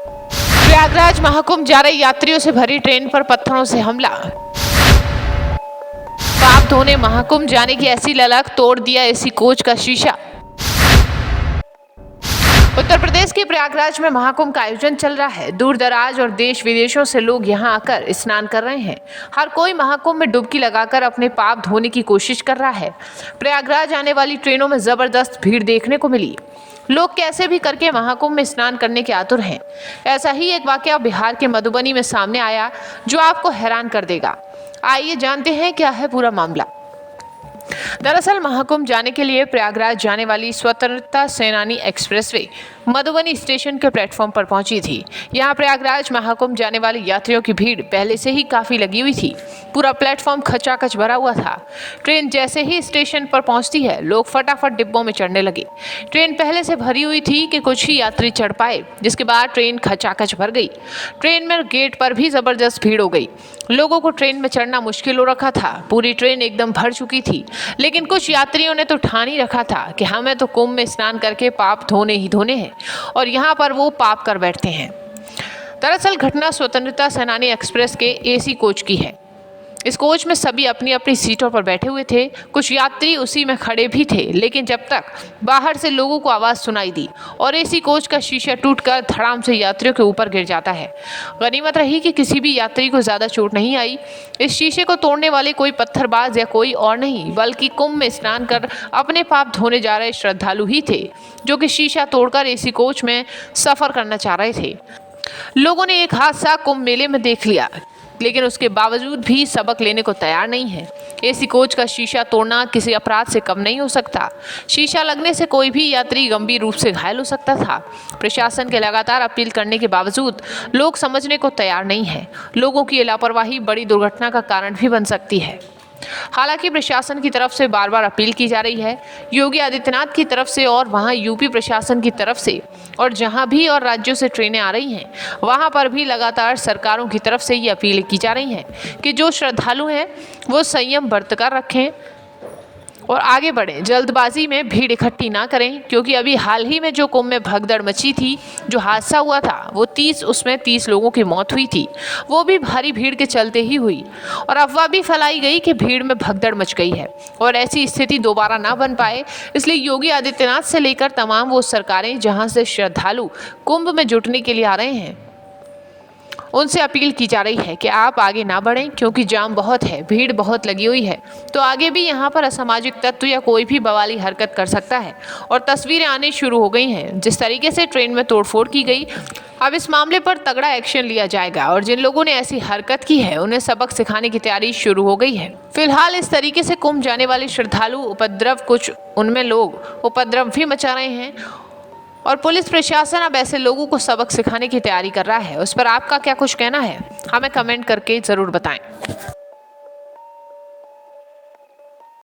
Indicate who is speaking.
Speaker 1: प्रयागराज महाकुंभ जा रहे यात्रियों से भरी ट्रेन पर पत्थरों से हमला। पाप धोने महाकुंभ जाने की ऐसी ललक, तोड़ दिया एसी कोच का शीशा। उत्तर प्रदेश के प्रयागराज में महाकुंभ का आयोजन चल रहा है। दूर दराज और देश विदेशों से लोग यहां आकर स्नान कर रहे हैं। हर कोई महाकुंभ में डुबकी लगाकर अपने पाप धोने की कोशिश कर रहा है। प्रयागराज आने वाली ट्रेनों में जबरदस्त भीड़ देखने को मिली। लोग कैसे भी करके महाकुंभ में स्नान करने के आतुर हैं। ऐसा ही एक वाकया बिहार के मधुबनी में सामने आया जो आपको हैरान कर देगा। आइए जानते हैं क्या है पूरा मामला। दरअसल महाकुंभ जाने के लिए प्रयागराज जाने वाली स्वतंत्रता सेनानी एक्सप्रेसवे मधुबनी स्टेशन के प्लेटफॉर्म पर पहुंची थी। यहां प्रयागराज महाकुंभ जाने वाले यात्रियों की भीड़ पहले से ही काफी लगी हुई थी। पूरा प्लेटफॉर्म खचाखच भरा हुआ था। ट्रेन जैसे ही स्टेशन पर पहुंचती है, लोग फटाफट डिब्बों में चढ़ने लगे। ट्रेन पहले से भरी हुई थी कि कुछ ही यात्री चढ़ पाए, जिसके बाद ट्रेन खचाखच भर गई। ट्रेन में गेट पर भी जबरदस्त भीड़ हो गई। लोगों को ट्रेन में चढ़ना मुश्किल हो रखा था। पूरी ट्रेन एकदम भर चुकी थी, लेकिन कुछ यात्रियों ने तो ठान ही रखा था कि हमें तो कुंभ में स्नान करके पाप धोने ही धोने हैं, और यहाँ पर वो पाप कर बैठते हैं। दरअसल घटना स्वतंत्रता सेनानी एक्सप्रेस के एसी कोच की है। इस कोच में सभी अपनी अपनी सीटों पर बैठे हुए थे। कुछ यात्री उसी में खड़े भी थे, लेकिन जब तक बाहर से लोगों को आवाज़ सुनाई दी और एसी कोच का शीशा टूटकर धड़ाम से यात्रियों के ऊपर गिर जाता है। गनीमत रही कि किसी भी यात्री को ज़्यादा चोट नहीं आई। इस शीशे को तोड़ने वाले कोई पत्थरबाज या कोई और नहीं, बल्कि कुंभ में स्नान कर अपने पाप धोने जा रहे श्रद्धालु ही थे, जो कि शीशा तोड़कर एसी कोच में सफ़र करना चाह रहे थे। लोगों ने एक हादसा कुंभ मेले में देख लिया, लेकिन उसके बावजूद भी सबक लेने को तैयार नहीं है। एसी कोच का शीशा तोड़ना किसी अपराध से कम नहीं हो सकता। शीशा लगने से कोई भी यात्री गंभीर रूप से घायल हो सकता था। प्रशासन के लगातार अपील करने के बावजूद लोग समझने को तैयार नहीं है। लोगों की लापरवाही बड़ी दुर्घटना का कारण भी बन सकती है। हालांकि प्रशासन की तरफ से बार बार अपील की जा रही है, योगी आदित्यनाथ की तरफ से और वहां यूपी प्रशासन की तरफ से, और जहां भी और राज्यों से ट्रेनें आ रही हैं वहां पर भी लगातार सरकारों की तरफ से ये अपील की जा रही हैं कि जो श्रद्धालु हैं वो संयम बरतकर रखें और आगे बढ़ें। जल्दबाजी में भीड़ इकट्ठी ना करें, क्योंकि अभी हाल ही में जो कुंभ में भगदड़ मची थी, जो हादसा हुआ था, वो 30 लोगों की मौत हुई थी। वो भी भारी भीड़ के चलते ही हुई, और अफवाह भी फैलाई गई कि भीड़ में भगदड़ मच गई है और ऐसी स्थिति दोबारा ना बन पाए, इसलिए योगी आदित्यनाथ से लेकर तमाम वो सरकारें जहाँ से श्रद्धालु कुंभ में जुटने के लिए आ रहे हैं, उनसे अपील की जा रही है कि आप आगे ना बढ़ें, क्योंकि जाम बहुत है, भीड़ बहुत लगी हुई है। तो आगे भी यहाँ पर असामाजिक तत्व या कोई भी बवाली हरकत कर सकता है, और तस्वीरें आने शुरू हो गई हैं। जिस तरीके से ट्रेन में तोड़फोड़ की गई, अब इस मामले पर तगड़ा एक्शन लिया जाएगा, और जिन लोगों ने ऐसी हरकत की है उन्हें सबक सिखाने की तैयारी शुरू हो गई है। फिलहाल इस तरीके से कुंभ जाने वाले श्रद्धालु उपद्रव, कुछ उनमें लोग उपद्रव भी मचा रहे हैं, और पुलिस प्रशासन अब ऐसे लोगों को सबक सिखाने की तैयारी कर रहा है। उस पर आपका क्या कुछ कहना है, हमें कमेंट करके ज़रूर बताएं।